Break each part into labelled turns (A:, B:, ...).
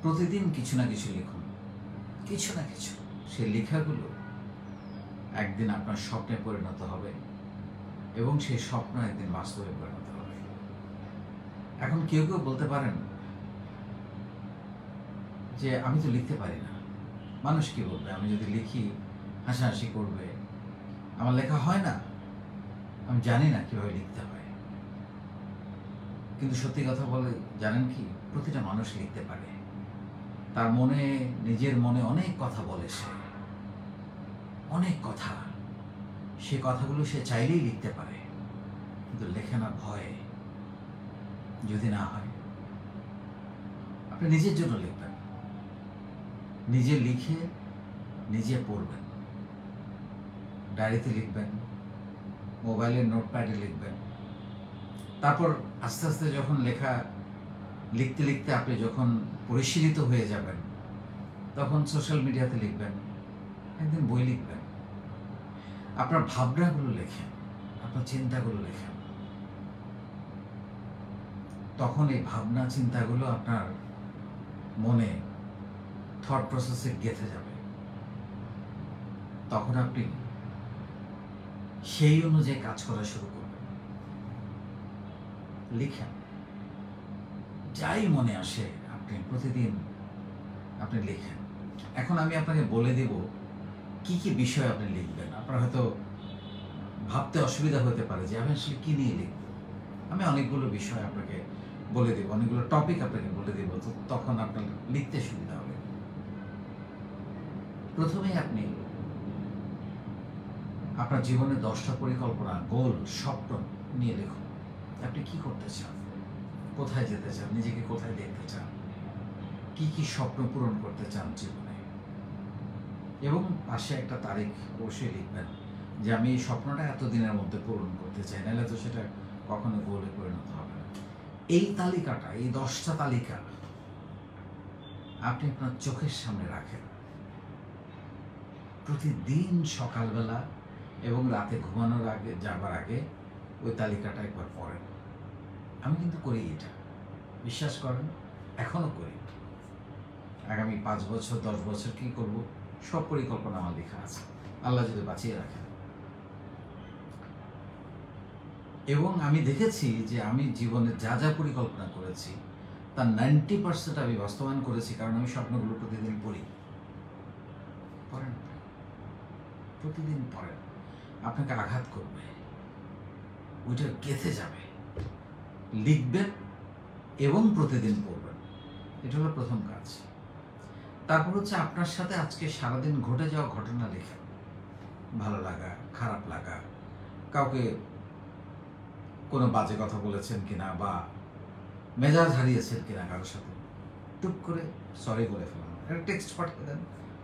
A: প্রতিদিন কিছু না কিছু লিখুন, কিছু না কিছু। সেই লেখাগুলো একদিন আপনার স্বপ্নে পরিণত হবে এবং সেই স্বপ্ন একদিন বাস্তবে পরিণত হবে। এখন কেউ কেউ বলতে পারেন যে আমি তো লিখতে পারি না, মানুষ কি বলবে, আমি যদি লিখি হাসাহাসি করবে, আমার লেখা হয় না, আমি জানি না কিভাবে লিখতে হয়। কিন্তু সত্যি কথা বলে জানেন কি, প্রতিটা মানুষ লিখতে পারে। তার মনে, নিজের মনে অনেক কথা বলে সে, অনেক কথা, সে কথাগুলো সে চাইলেই লিখতে পারে, কিন্তু লেখে না ভয়ে। যদি না হয়, আপনি নিজের জন্য লিখবেন, নিজে লিখে নিজে পড়বেন, ডায়েরিতে লিখবেন, মোবাইলের নোটপ্যাডে লিখবেন। তারপর আস্তে আস্তে যখন লেখা লিখতে লিখতে আপনি যখন পরিশীলিত হয়ে যাবেন, তখন সোশ্যাল মিডিয়াতে লিখবেন, একদিন বই লিখবেন। আপনার ভাবনাগুলো লেখেন, আপনার চিন্তাগুলো লেখেন। তখন এই ভাবনা চিন্তাগুলো আপনার মনে থট প্রসেসে গেঁথে যাবে। তখন আপনি সেই অনুযায়ী কাজ করা শুরু করবেন। লিখেন, যাই মনে আসে আপনি প্রতিদিন আপনি লিখেন। এখন আমি আপনাকে বলে দেব কি কি বিষয় আপনি লিখবেন। আপনার হয়তো ভাবতে অসুবিধা হতে পারে যে আমি আসলে কি নিয়ে লিখব। আমি অনেকগুলো বিষয় আপনাকে বলে দেব, অনেকগুলো টপিক আপনাকে বলে দেব, তো তখন আপনার লিখতে সুবিধা হবে। প্রথমেই আপনি আপনার জীবনে 10টা পরিকল্পনা, গোল, স্বপ্ন নিয়ে লিখুন। আপনি কি করতে চান, কোথায় যেতে চান, নিজেকে কোথায় দেখতে চান, কি কি স্বপ্ন পূরণ করতে চান জীবনে, এবং পাশে একটা তারিখ অবশ্যই লিখবেন যে আমি এই স্বপ্নটা এতদিনের মধ্যে পূরণ করতে চাই, নাহলে তো সেটা কখনো গোলে পরিণত হবে না। এই তালিকাটা, এই 10টা তালিকা আপনি আপনার চোখের সামনে রাখেন। প্রতিদিন সকালবেলা এবং রাতে ঘুমানোর আগে, যাবার আগে ওই তালিকাটা একবার পড়েন। আমি কিন্তু করি এটা, বিশ্বাস করেন, এখনো করি। আগামী 5 বছর 10 বছর কি করব, সব পরিকল্পনা আমার লেখা আছে, আল্লাহ যদি বাঁচিয়ে রাখেন। এবং আমি দেখেছি যে আমি জীবনে যা যা পরিকল্পনা করেছি তার 90% আমি বাস্তবায়ন করেছি, কারণ আমি স্বপ্নগুলো প্রতিদিন পড়ি। পড়েন, প্রতিদিন পড়েন, আপনাকে আঘাত করবে, ওইটা গেঁথে যাবে। লিখবেন এবং প্রতিদিন পড়বেন, এটা হলো প্রথম কাজ। তারপর হচ্ছে আপনার সাথে আজকে সারাদিন ঘটে যাওয়া ঘটনা লেখা, ভালো লাগা, খারাপ লাগা, কাউকে কোনো বাজে কথা বলেছেন কিনা, বা মেজাজ হারিয়েছেন কিনা কারোর সাথে, টুক করে সরি বলে ফেলানো, একটা টেক্সট পাঠিয়ে দেন,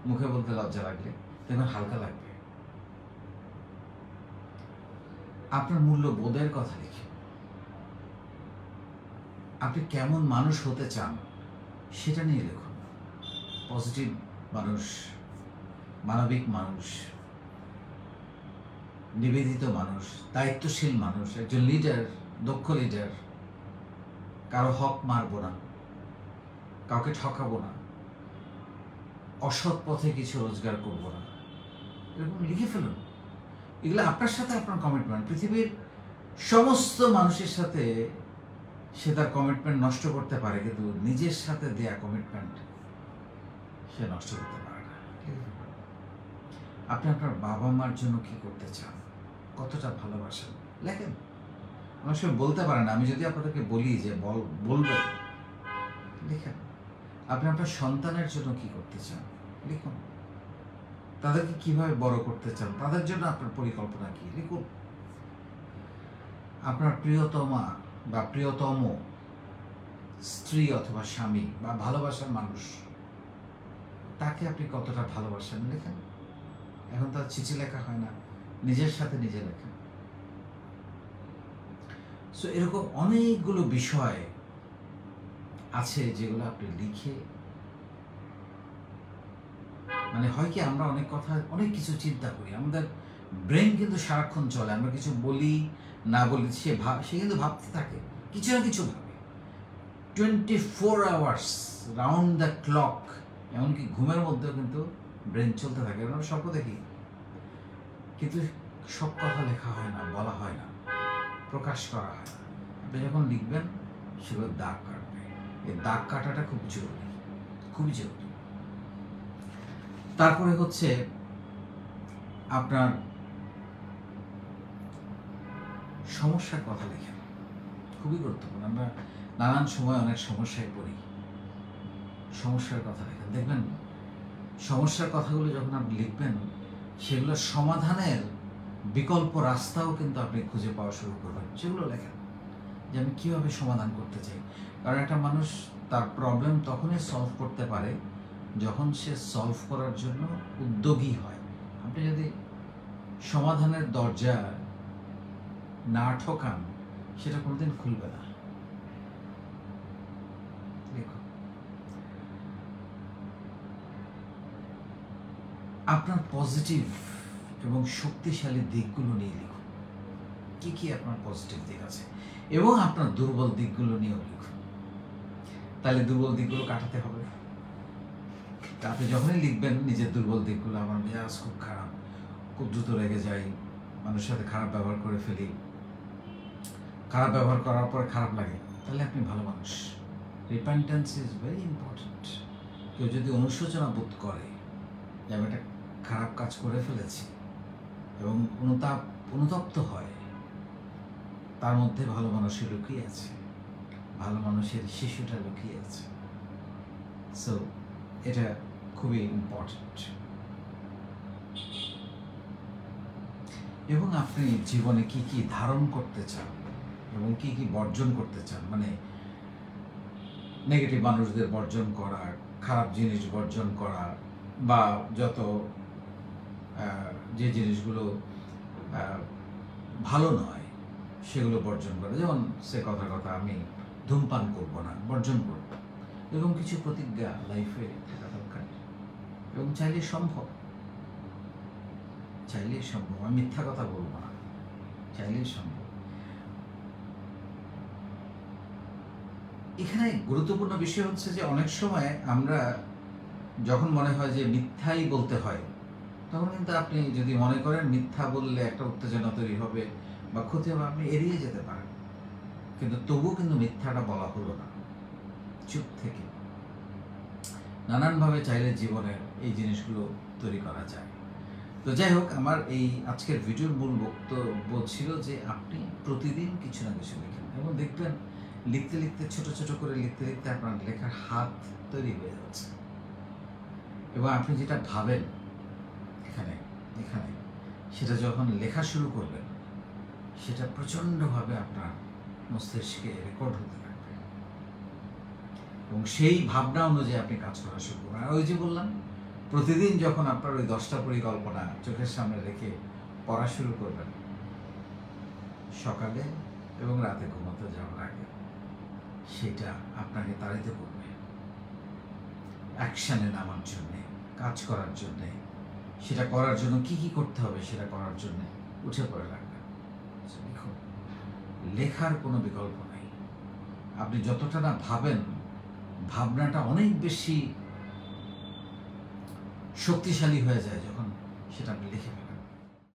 A: মুখে বলতে লজ্জা লাগলে দেখবেন হালকা লাগবে। আপনার মূল্যবোধের কথা লিখে, আপনি কেমন মানুষ হতে চান সেটা নিয়ে লিখুন। পজিটিভ মানুষ, মানবিক মানুষ, নিবেদিত মানুষ, দায়িত্বশীল মানুষ, একজন লিডার, দক্ষ লিডার, কারো হক মারব না, কাউকে ঠকাবো না, অসৎ পথে কিছু রোজগার করব না, এরকম লিখে ফেলুন। এগুলো আপনার সাথে আপনার কমিটমেন্ট। পৃথিবীর সমস্ত মানুষের সাথে সে তার কমিটমেন্ট নষ্ট করতে পারে, কিন্তু নিজের সাথে দেয়া কমিটমেন্ট সে নষ্ট করতে পারে না। আপনি আপনার বাবা মার জন্য কি করতে চান, কতটা ভালোবাসেন, লেখেন। অনেক সময় বলতে পারেন, আমি যদি আপনাদেরকে বলি যে বলবেন, লিখেন। আপনি আপনার সন্তানের জন্য কি করতে চান, লিখুন। তাদেরকে কিভাবে বড় করতে চান, তাদের জন্য আপনার পরিকল্পনা কি, লিখুন। আপনার প্রিয়তমা বা প্রিয়তম স্ত্রী অথবা স্বামী বা ভালোবাসার মানুষ, তাকে আপনি কতটা ভালোবাসেন, লেখেন। এখন তার চিঠি লেখা হয় না, নিজের সাথে নিজে লেখেন। সো এরকম অনেকগুলো বিষয় আছে যেগুলো আপনি লিখে, মানে হয় কি, আমরা অনেক কথা, অনেক কিছু চিন্তা করি, আমাদের ব্রেন কিন্তু সারাক্ষণ চলে, আমরা কিছু বলি না বলি, সে কিন্তু ভাবতে থাকে, কিছু না কিছু ভাবে। 24 আওয়ার্স রাউন্ড দ্য ক্লক, এমনকি ঘুমের মধ্যেও কিন্তু ব্রেন চলতে থাকে। আমরা স্বপ্ন দেখি, কিন্তু সব কথা লেখা হয় না, বলা হয় না, প্রকাশ করা হয় না। আপনি যখন লিখবেন সেগুলো দাগ কাটবে। এই দাগ কাটাটা খুব জরুরি, খুবই জরুরি। তারপরে হচ্ছে আপনার সমস্যার কথা লেখেন, খুবই গুরুত্বপূর্ণ। আমরা নানান সময় অনেক সমস্যায় পড়ি, সমস্যার কথা লেখেন। দেখবেন সমস্যার কথাগুলো যখন আপনি লিখবেন, সেগুলো সমাধানের বিকল্প রাস্তাও কিন্তু আপনি খুঁজে পাওয়া শুরু করবেন। সেগুলো লেখেন যে আমি কীভাবে সমাধান করতে চাই। কারণ একটা মানুষ তার প্রবলেম তখনই সলভ করতে পারে যখন সে সলভ করার জন্য উদ্যোগী হয়। আপনি যদি সমাধানের দরজা না ঠকান, সেটা কোনোদিন খুলবে না। দেখুন, আপনার পজিটিভ এবং শক্তিশালী দিকগুলো নিয়ে লিখুন। কি কি আপনার পজিটিভ দিক আছে, এবং আপনার দুর্বল দিকগুলো নিয়েও লিখুন। তাহলে দুর্বল দিকগুলো কাটাতে হবে। আপনি যখনই লিখবেন নিজের দুর্বল দিকগুলো, আমার মেজাজ খুব খারাপ, খুব দ্রুত রেগে যাই, মানুষের সাথে খারাপ ব্যবহার করে ফেলি, খারাপ ব্যবহার করার পর খারাপ লাগে, তাহলে আপনি ভালো মানুষ। Repentance is very important. কেউ যদি অনুশোচনা বোধ করে যে আমি একটা খারাপ কাজ করে ফেলেছি এবং অনুতপ্ত হয়, তার মধ্যে ভালো মানুষের লুকিয়ে আছে, ভালো মানুষের শিশুটা লুকিয়ে আছে। সো এটা খুবই ইম্পর্টেন্ট। এবং আপনি জীবনে কি কি ধারণ করতে চান এবং কি কি বর্জন করতে চান, মানে নেগেটিভ মানুষদের বর্জন করা, খারাপ জিনিস বর্জন করা, বা যত যে জিনিসগুলো ভালো নয় সেগুলো বর্জন করা। যেমন সে কথা আমি ধূমপান করব না, বর্জন করব, এরকম কিছু প্রতিজ্ঞা লাইফে থাকা দরকার। এবং চাইলে সম্ভব, চাইলেই সম্ভব। আমি মিথ্যা কথা বলবো না, চাইলেই সম্ভব। এখানে গুরুত্বপূর্ণ বিষয় হচ্ছে যে অনেক সময় আমরা যখন মনে হয় যে মিথ্যাই বলতে হয়, তখন কিন্তু আপনি যদি মনে করেন মিথ্যা বললে একটা উত্তেজনা তৈরি হবে বা ক্ষতি হবে, আপনি এড়িয়ে যেতে পারেন। কিন্তু তবুও কিন্তু মিথ্যাটা বলা হলো না, চুপ থেকে নানানভাবে চাইলে জীবনে এই জিনিসগুলো তৈরি করা যায়। তো যাই হোক, আমার এই আজকের ভিডিওর মূল বক্তব্য ছিল যে আপনি প্রতিদিন কিছু না কিছু লিখেন, এবং দেখবেন লিখতে লিখতে, ছোট ছোট করে লিখতে লিখতে আপনার লেখার হাত তৈরি হয়ে যাচ্ছে। এবং আপনি যেটা ভাবেন এখানে সেটা যখন লেখা শুরু করবেন, সেটা প্রচণ্ডভাবে আপনার মস্তিষ্কে রেকর্ড হতে থাকবে, এবং সেই ভাবনা অনুযায়ী আপনি কাজ করা শুরু করবেন। আর ওই যে বললাম, প্রতিদিন যখন আপনার ওই 10টা পরিকল্পনা চোখের সামনে রেখে পড়া শুরু করবেন, সকালে এবং রাতে ঘুমাতে যাওয়ার আগে, সেটা আপনাকে তাড়িত করবে অ্যাকশানে নামার জন্যে, কাজ করার জন্যে, সেটা করার জন্য কি কি করতে হবে সেটা করার জন্য উঠে পড়ে লাগবে। দেখুন, লেখার কোনো বিকল্প নেই। আপনি যতটা না ভাবেন, ভাবনাটা অনেক বেশি শক্তিশালী হয়ে যায় যখন সেটা আপনি লিখে ফেলেন।